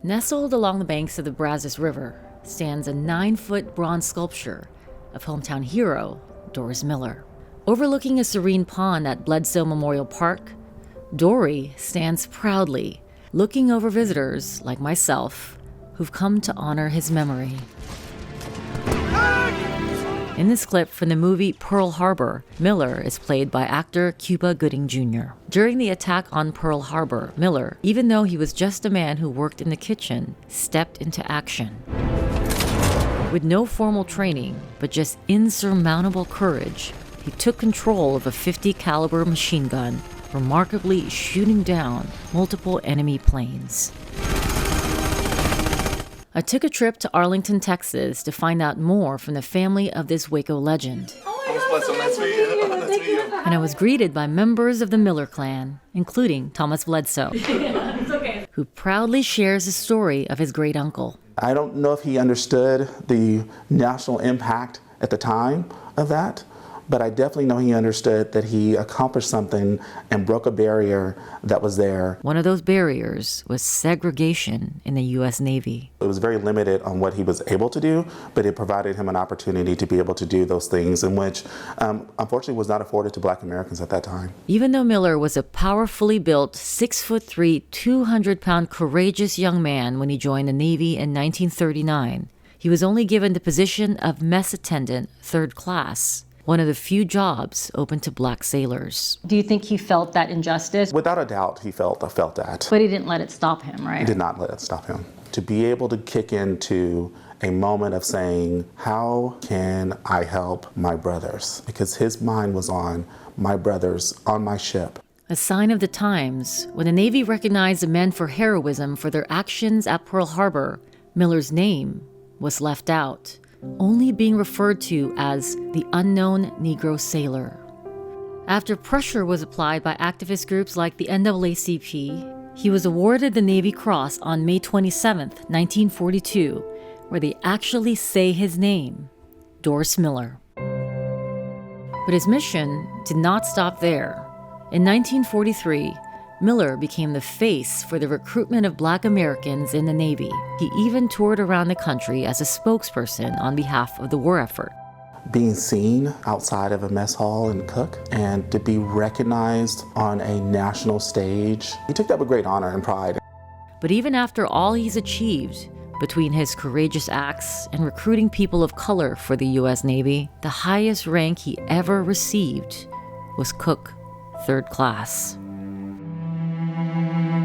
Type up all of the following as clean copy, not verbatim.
Nestled along the banks of the Brazos River stands a 9-foot bronze sculpture of hometown hero Doris Miller. Overlooking a serene pond at Bledsoe Memorial Park, Dorrie stands proudly, looking over visitors like myself who've come to honor his memory. In this clip from the movie Pearl Harbor, Miller is played by actor Cuba Gooding Jr. During the attack on Pearl Harbor, Miller, even though he was just a man who worked in the kitchen, stepped into action. With no formal training, but just insurmountable courage, he took control of a .50 caliber machine gun, remarkably shooting down multiple enemy planes. I took a trip to Arlington, Texas to find out more from the family of this Waco legend. And I was greeted by members of the Miller clan, including Thomas Bledsoe, who proudly shares the story of his great uncle. I don't know if he understood the national impact at the time of that, but I definitely know he understood that he accomplished something and broke a barrier that was there. One of those barriers was segregation in the U.S. Navy. It was very limited on what he was able to do, but it provided him an opportunity to be able to do those things in which, unfortunately, was not afforded to Black Americans at that time. Even though Miller was a powerfully built, 6'3", 200-pound courageous young man when he joined the Navy in 1939, he was only given the position of mess attendant, 3rd class. One of the few jobs open to Black sailors. Do you think he felt that injustice? Without a doubt, he felt that. But he didn't let it stop him, right? He did not let it stop him. To be able to kick into a moment of saying, how can I help my brothers? Because his mind was on my brothers on my ship. A sign of the times, when the Navy recognized the men for heroism for their actions at Pearl Harbor, Miller's name was left out, only being referred to as the unknown Negro sailor. After pressure was applied by activist groups like the NAACP, he was awarded the Navy Cross on May 27, 1942, where they actually say his name, Doris Miller. But his mission did not stop there. In 1943, Miller became the face for the recruitment of Black Americans in the Navy. He even toured around the country as a spokesperson on behalf of the war effort. Being seen outside of a mess hall and cook, and to be recognized on a national stage, he took that with great honor and pride. But even after all he's achieved, between his courageous acts and recruiting people of color for the U.S. Navy, the highest rank he ever received was cook, 3rd class.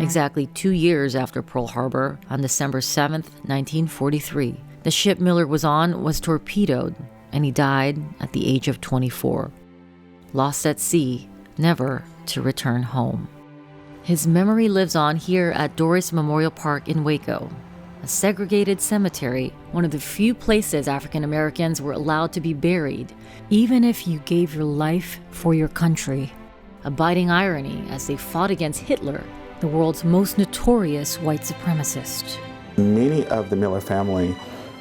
Exactly 2 years after Pearl Harbor, on December 7, 1943, the ship Miller was on was torpedoed, and he died at the age of 24. Lost at sea, never to return home. His memory lives on here at Doris Memorial Park in Waco, a segregated cemetery, one of the few places African Americans were allowed to be buried, even if you gave your life for your country. A biting irony as they fought against Hitler, the world's most notorious white supremacist. Many of the Miller family,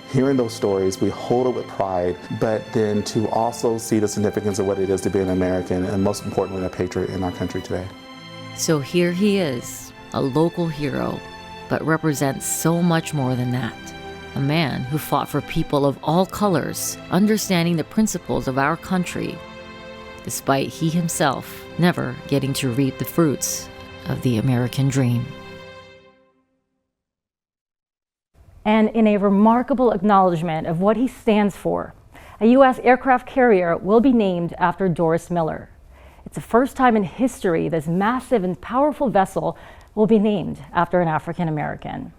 hearing those stories, we hold it with pride, but then to also see the significance of what it is to be an American, and most importantly, a patriot in our country today. So here he is, a local hero, but represents so much more than that. A man who fought for people of all colors, understanding the principles of our country, despite he himself never getting to reap the fruits of the American dream. And in a remarkable acknowledgement of what he stands for, a U.S. aircraft carrier will be named after Doris Miller. It's the first time in history this massive and powerful vessel will be named after an African American.